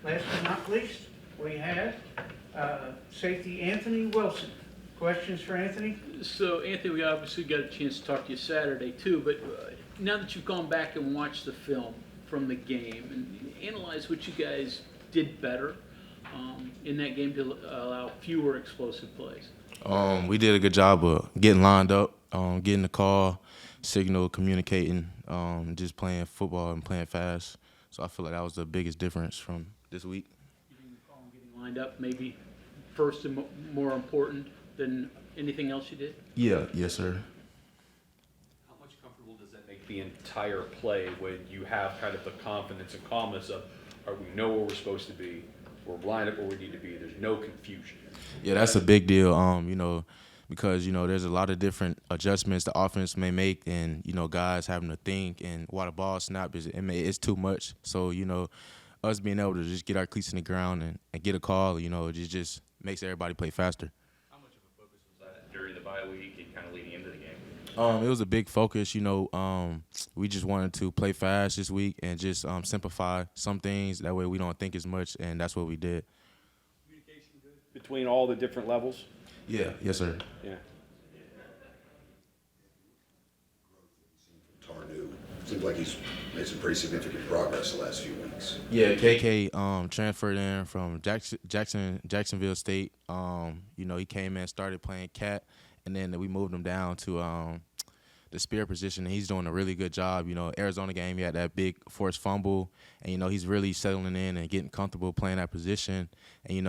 Last but not least, we have safety Anthony Wilson. Questions for Anthony? So, Anthony, we obviously got a chance to talk to you Saturday too, but now that you've gone back and watched the film from the game and analyzed what you guys did better in that game to allow fewer explosive plays. We did a good job of getting lined up, getting the call, signal, communicating, just playing football and playing fast. So I feel like that was the biggest difference from this week. Getting the call and getting lined up, maybe first and more important than anything else you did? Yeah, yes, sir. How much comfortable does that make the entire play when you have kind of the confidence and calmness of, we know where we're supposed to be, we're lined up where we need to be, there's no confusion? Yeah, that's a big deal, because, there's a lot of different adjustments the offense may make and, guys having to think and while the ball snap, it's too much. So, us being able to just get our cleats in the ground and get a call, it just makes everybody play faster. How much of a focus was that during the bye week and kind of leading into the game? It was a big focus, we just wanted to play fast this week and just simplify some things. That way we don't think as much, and that's what we did. Communication good between all the different levels? Yeah, yes, sir. Yeah. Tarnu. Seems like he's made some pretty significant progress the last few weeks. Yeah, KK transferred in from Jacksonville State. He came in, started playing cat, and then we moved him down to the spear position, and he's doing a really good job. Arizona game, he had that big forced fumble, and, he's really settling in and getting comfortable playing that position. And,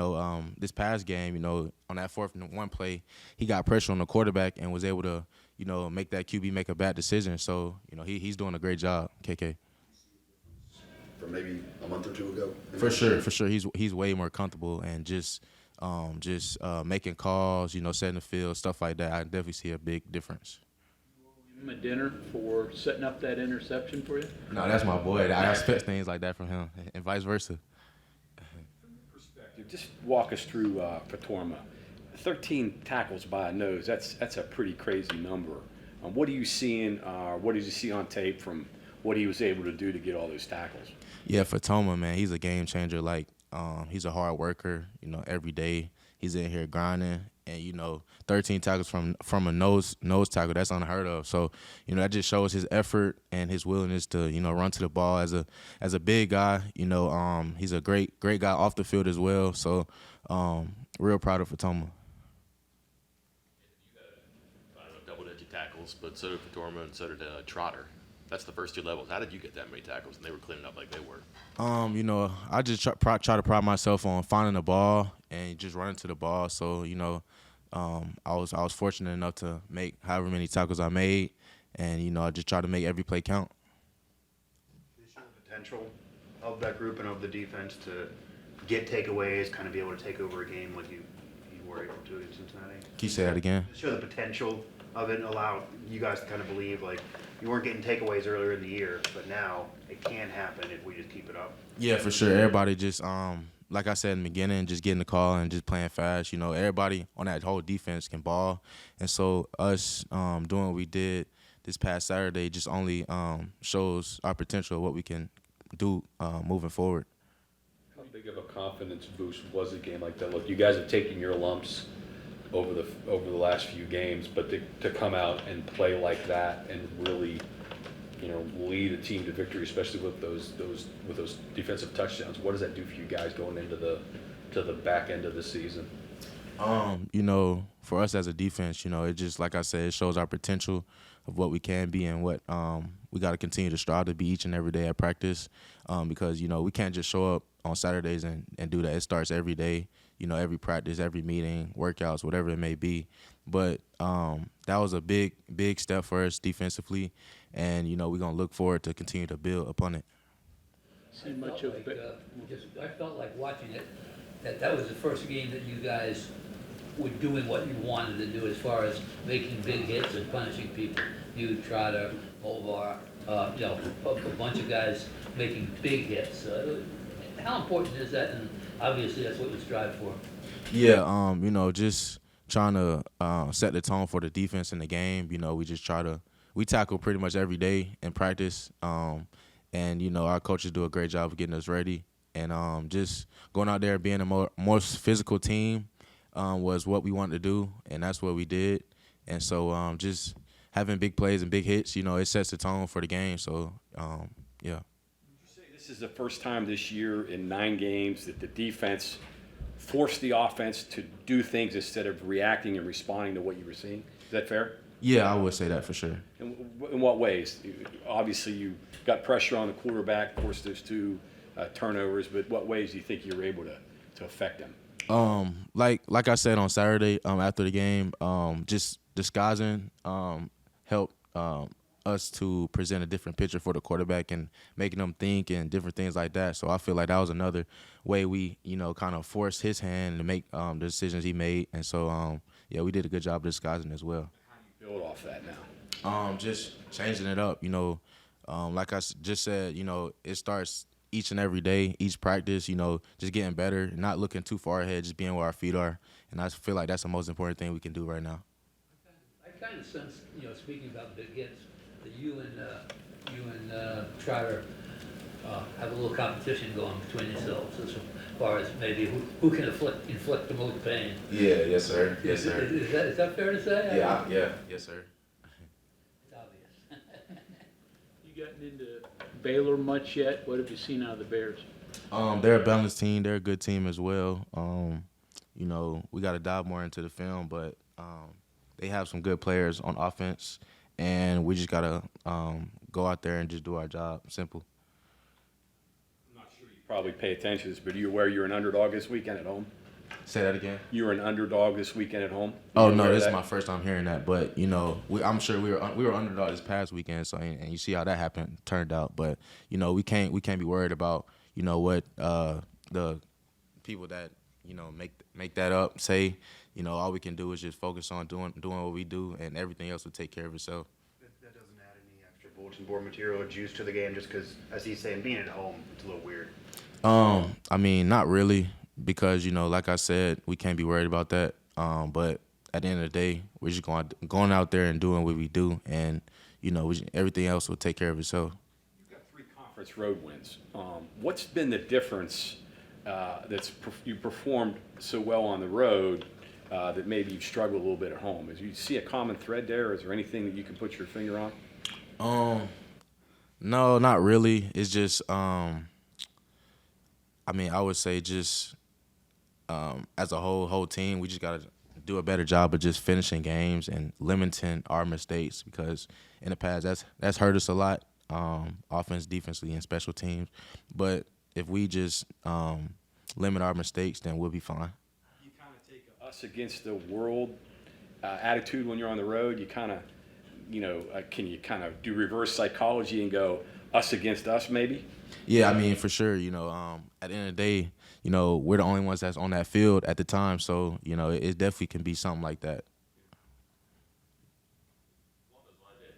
this past game, on that 4th and 1 play, he got pressure on the quarterback and was able to, make that QB make a bad decision. So, he's doing a great job, KK. From maybe a month or two ago? For sure. He's way more comfortable and just making calls, setting the field, stuff like that. I definitely see a big difference. Him a dinner for setting up that interception for you? No, that's my boy. I expect things like that from him, and vice versa. Perspective. Just walk us through Patorma. 13 tackles by a nose. That's a pretty crazy number. What are you seeing? What did you see on tape from what he was able to do to get all those tackles? Yeah, for Toma, man, he's a game changer. Like, he's a hard worker. Every day he's in here grinding, and 13 tackles from a nose tackle, that's unheard of. So, that just shows his effort and his willingness to run to the ball as a big guy. He's a great guy off the field as well. So, real proud of Fatoma. You got double-digit tackles, but so did Fatorma and so did Trotter. That's the first two levels. How did you get that many tackles? And they were cleaning up like they were. I just try to pride myself on finding the ball and just running to the ball. So, I was fortunate enough to make however many tackles I made, and I just try to make every play count. Did you show the potential of that group and of the defense to get takeaways, kind of be able to take over a game like you were able to in Cincinnati? Can you say that again? Show the potential of it and allow you guys to kind of believe like you weren't getting takeaways earlier in the year, but now it can happen if we just keep it up. Yeah, for sure. Everybody just like I said in the beginning, just getting the call and just playing fast. Everybody on that whole defense can ball, and so us doing what we did this past Saturday just only shows our potential of what we can do moving forward. How big of a confidence boost was a game like that? Look, you guys have taken your lumps over the last few games, but to come out and play like that and really, lead a team to victory, especially with those defensive touchdowns, what does that do for you guys going into the back end of the season? For us as a defense, it just, like I said, it shows our potential of what we can be and what we got to continue to strive to be each and every day at practice, because, we can't just show up on Saturdays and do that. It starts every day, every practice, every meeting, workouts, whatever it may be. But that was a big step for us defensively, and, we're going to look forward to continue to build upon it. See much of it. I felt like watching it, that was the first game that you guys were doing what you wanted to do as far as making big hits and punishing people. You, Trotter, Ovar, a bunch of guys making big hits. How important is that? And obviously that's what you strive for. Yeah, just trying to set the tone for the defense in the game. We tackle pretty much every day in practice, and our coaches do a great job of getting us ready. and just going out there being a most physical team was what we wanted to do, and that's what we did. And so just having big plays and big hits, it sets the tone for the game. So yeah. This is the first time this year in 9 games that the defense forced the offense to do things instead of reacting and responding to what you were seeing. Is that fair? Yeah, I would say that for sure. In what ways? Obviously, you got pressure on the quarterback, forced those 2 turnovers, but what ways do you think you were able to affect them? Like I said on Saturday after the game, just disguising helped us to present a different picture for the quarterback and making them think and different things like that. So I feel like that was another way we, kind of forced his hand to make the decisions he made. And so, yeah, we did a good job of disguising as well. How do you build off that now? Just changing it up, like I just said, it starts each and every day, each practice, just getting better, not looking too far ahead, just being where our feet are. And I feel like that's the most important thing we can do right now. I kind of sense, speaking about big hits, that you and Trotter have a little competition going between yourselves as far as maybe who can inflict the most pain. Yeah, yes, sir. Yes, sir. Is that fair to say? Yeah, yes, sir. It's obvious. You gotten into Baylor much yet? What have you seen out of the Bears? They're a balanced team. They're a good team as well. We got to dive more into the film, but they have some good players on offense, and we just got to go out there and just do our job. Simple. I'm not sure you probably pay attention to this, but are you aware you're an underdog this weekend at home? Say that again. You're an underdog this weekend at home? Oh no, this is my first time hearing that. But I'm sure we were underdog this past weekend. So and you see how that turned out. But we can't be worried about what the people that make that up say. All we can do is just focus on doing what we do, and everything else will take care of itself. That doesn't add any extra bulletin board material or juice to the game, just because, as he's saying, being at home, it's a little weird. I mean, not really, because like I said, we can't be worried about that. But at the end of the day, we're just going out there and doing what we do, and everything else will take care of itself. You've got 3 conference road wins. What's been the difference you performed so well on the road that maybe you've struggled a little bit at home? Do you see a common thread there, or is there anything that you can put your finger on? No, not really. It's just I would say just as a whole team, we just got to do a better job of just finishing games and limiting our mistakes, because in the past that's hurt us a lot, offense, defensively, and special teams. But if we just limit our mistakes, then we'll be fine. You kind of take us against the world attitude when you're on the road. You kind of, can you kind of do reverse psychology and go us against us maybe? Yeah, I mean, for sure. At the end of the day, we're the only ones that's on that field at the time. So, it definitely can be something like that.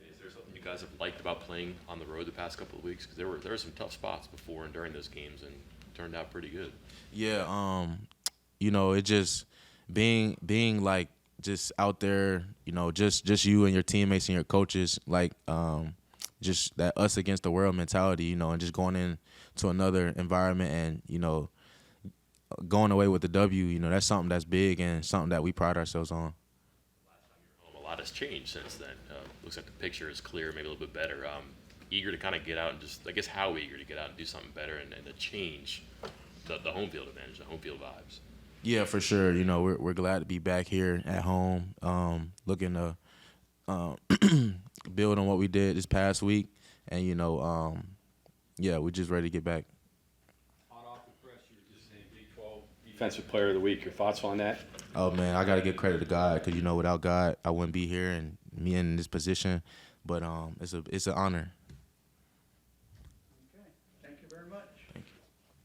Is there something you guys have liked about playing on the road the past couple of weeks? Because there were some tough spots before and during those games, and turned out pretty good. Yeah, it just being like just out there, just you and your teammates and your coaches, like just that us against the world mentality, and just going into another environment and going away with the W, that's something that's big and something that we pride ourselves on. A lot has changed since then. Looks like the picture is clear, maybe a little bit better. Eager to kind of get out and just, I guess, how eager to get out and do something better and to change the home field advantage, the home field vibes. Yeah, for sure. We're glad to be back here at home, looking to build on what we did this past week, and we're just ready to get back. Hot off the press, you were just saying Big 12 Defensive Player of the Week. Your thoughts on that? Oh man, I got to give credit to God, because without God, I wouldn't be here and me in this position. But it's an honor.